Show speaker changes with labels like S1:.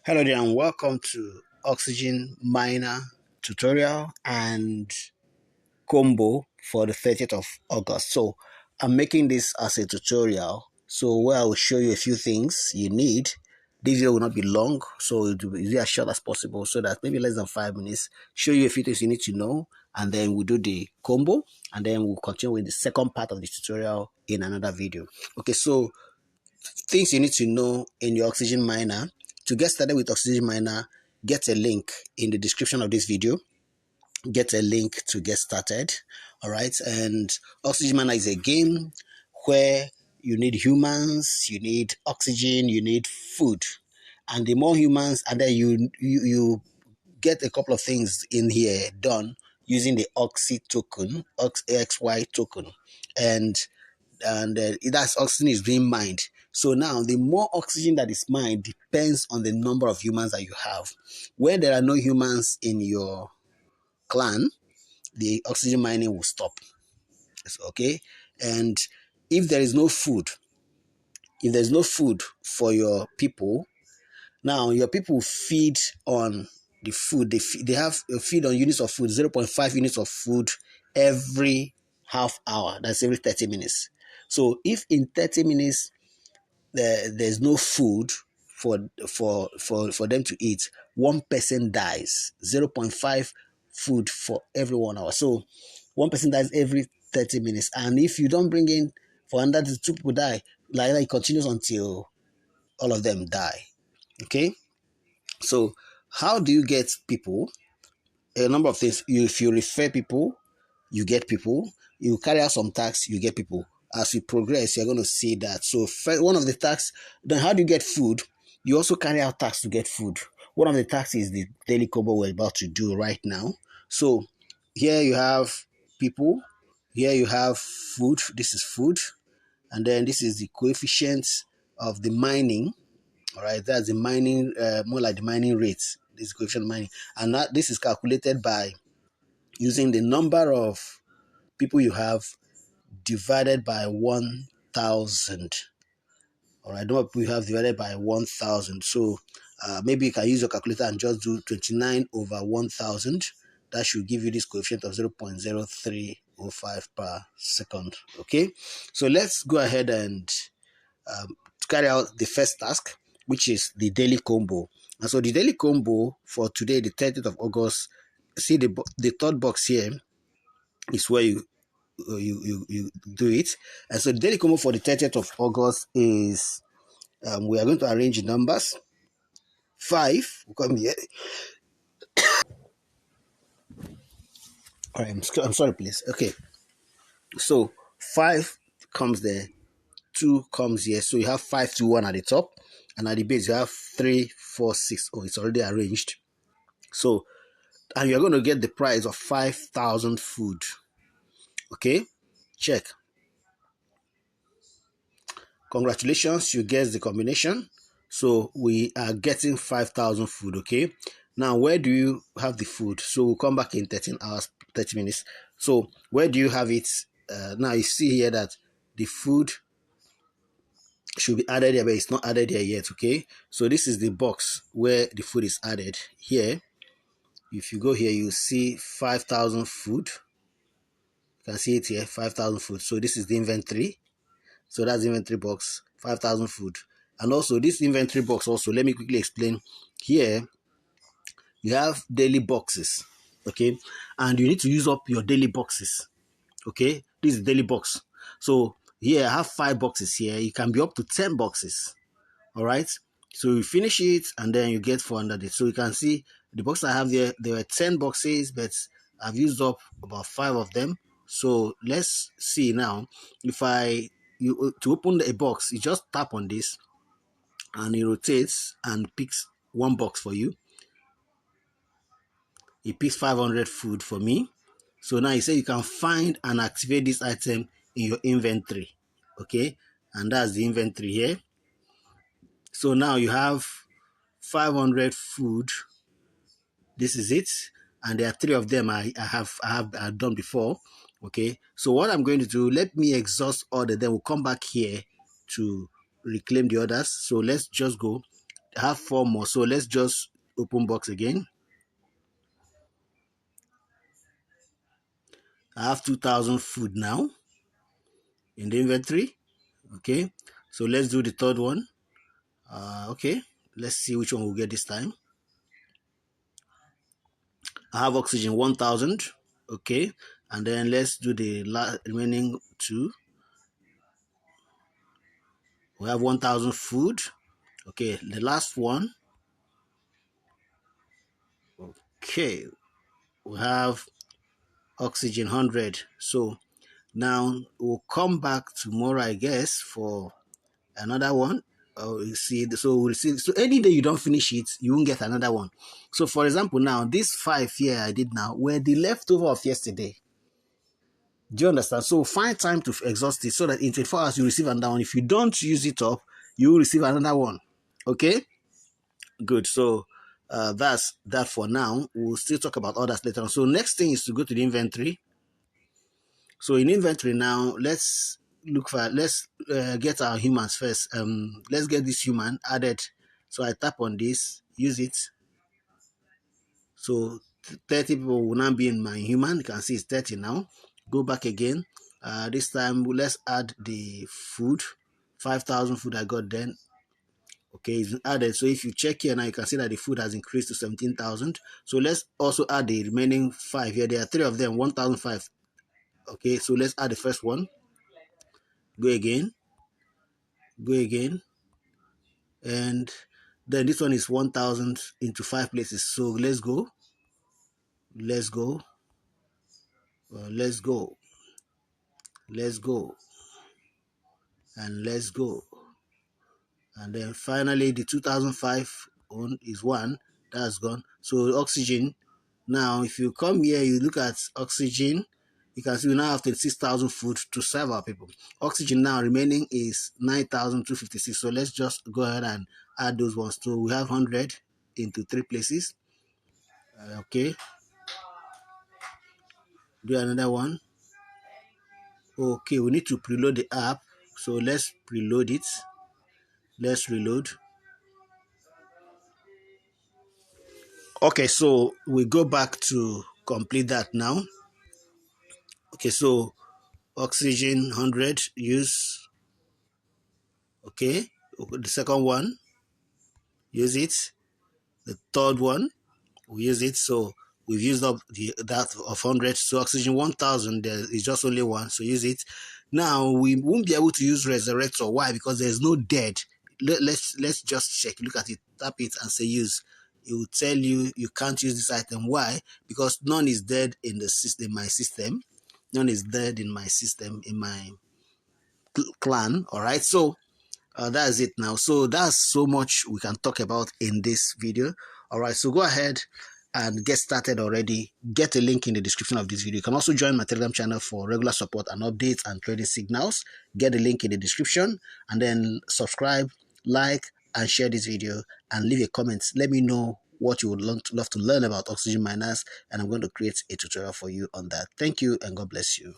S1: Hello there and welcome to Oxygen Miner tutorial and combo for the 30th of August. So I'm making this as a tutorial where I will show you a few things you need. This video will not be long, so it will be as short as possible so that maybe less than 5 minutes, show you a few things you need to know, and then we'll do the combo, and then we'll continue with the second part of the tutorial in another video. Okay, so things you need to know in your Oxygen Miner. To get started with Oxygen Miner, get a link in the description of this video. Get a link to get started. All right. And Oxygen Miner is a game where you need humans, you need oxygen, you need food. And the more humans, and then you get a couple of things in here done using the Oxy token, XY token. And that's oxygen is being mined. So now the more oxygen that is mined depends on the number of humans that you have. When there are no humans in your clan, the oxygen mining will stop. Okay. And if there is no food, if there's no food for your people, now your people feed on the food. They have a feed on units of food, 0.5 units of food every half hour. That's every 30 minutes. So if in 30 minutes there's no food for them to eat, one person dies. 0.5 food for every 1 hour. So one person dies every 30 minutes. And if you don't bring in for another, two people die. Like that, it continues until all of them die. Okay. So how do you get people? A number of things. If you refer people, you get people. You carry out some tasks, you get people. As you progress, you're going to see that. So first, one of the tasks, then how do you get food? You also carry out tasks to get food. One of the tasks is the daily combo we're about to do right now. So here you have people. Here you have food. This is food. And then this is the coefficient of the mining. All right, that's the mining, more like the mining rate. This is coefficient of mining. And this is calculated by using the number of people you have divided by 1,000. All right, the number of people you have divided by 1,000. So maybe you can use your calculator and just do 29 over 1,000. That should give you this coefficient of 0.0305 per second. Okay, so let's go ahead and carry out the first task, which is the daily combo. And so the daily combo for today, the 30th of August, see the third box here is where you do it. And so the daily combo for the 30th of August is we are going to arrange the numbers. 5 will come here. All right, I'm sorry, please. Okay, so 5 comes there, 2 comes here. So you have 5 to 1 at the top, and at the base you have 3, 4, 6. Oh, it's already arranged. So, and you're going to get the price of 5,000 food. Okay, check. Congratulations, you guessed the combination. So we are getting 5,000 food. Okay, now where do you have the food? So we'll come back in 13 hours, 30 minutes. So where do you have it? Now you see here that the food should be added here, but it's not added here yet. Okay, so this is the box where the food is added here. If you go here, you see 5,000 food. You can see it here, 5,000 food. So this is the inventory. So that's the inventory box, 5,000 food. And also this inventory box also, let me quickly explain. Here, you have daily boxes, okay? And you need to use up your daily boxes, okay? This is the daily box. So here, I have 5 boxes here. You can be up to 10 boxes, all right? So you finish it, and then you get 400. So you can see the box I have there were 10 boxes, but I've used up about 5 of them. So let's see now. If to open a box, you just tap on this and it rotates and picks one box for you. It picks 500 food for me. So now you say you can find and activate this item in your inventory. Okay, and that's the inventory here. So now you have 500 food. This is it, and there are 3 of them I have done before. Okay, so what I'm going to do, let me exhaust all of them. We'll come back here to reclaim the others. So let's just go I have 4 more. So let's just open box again. I have 2,000 food now in the inventory. Okay, so let's do the third one. Okay, let's see which one we'll get this time. I have oxygen 1,000. Okay, and then let's do the remaining 2. We have 1,000 food. Okay, the last one. Okay, we have oxygen 100. So now we'll come back tomorrow, I guess, for another one. You see, so we'll see. So any day you don't finish it, you won't get another one. So for example, now this 5 here I did now were the leftover of yesterday. Do you understand? So find time to exhaust it so that in 24 hours you receive another one. If you don't use it up, you will receive another one. Okay? Good. So that's that for now. We'll still talk about others later on. So next thing is to go to the inventory. So in inventory now, let's get our humans first. Let's get this human added. So I tap on this, use it. So 30 people will now be in my human. You can see it's 30 now. Go back again. This time let's add the food. 5,000 food I got then. Okay, it's been added. So if you check here now, you can see that the food has increased to 17,000. So let's also add the remaining 5 here. There are 3 of them, 1,005. Okay, so let's add the first one. Go again. Go again. And then this one is 1,000 into 5 places. So let's go. Let's go. Let's go. Let's go. And let's go. And then finally the 2005 one is 1. That's gone. So oxygen. Now if you come here, you look at oxygen, you can see we now have 36,000 food to serve our people. Oxygen now remaining is 9,256. So let's just go ahead and add those ones. So we have 100 into 3 places. Okay, do another one. Okay, we need to preload the app. So let's preload it. Let's reload. Okay, so we go back to complete that now. Okay, so oxygen 100 use. Okay, the second one, use it. The third one, we use it. So we've used up that of 100. So oxygen 1,000, there is just only one. So use it. Now we won't be able to use resurrector. Why? Because there's no dead. Let's just check. Look at it. Tap it and say use. It will tell you you can't use this item. Why? Because none is dead in the system. My system. None is dead in my system, in my clan. All right. So that's it now. So that's so much we can talk about in this video. All right, so go ahead and get started already. Get a link in the description of this video. You can also join my Telegram channel for regular support and updates and trading signals. Get the link in the description, and then subscribe, like, and share this video, and leave a comment. Let me know what you would love to learn about oxygen miners, and I'm going to create a tutorial for you on that. Thank you, and God bless you.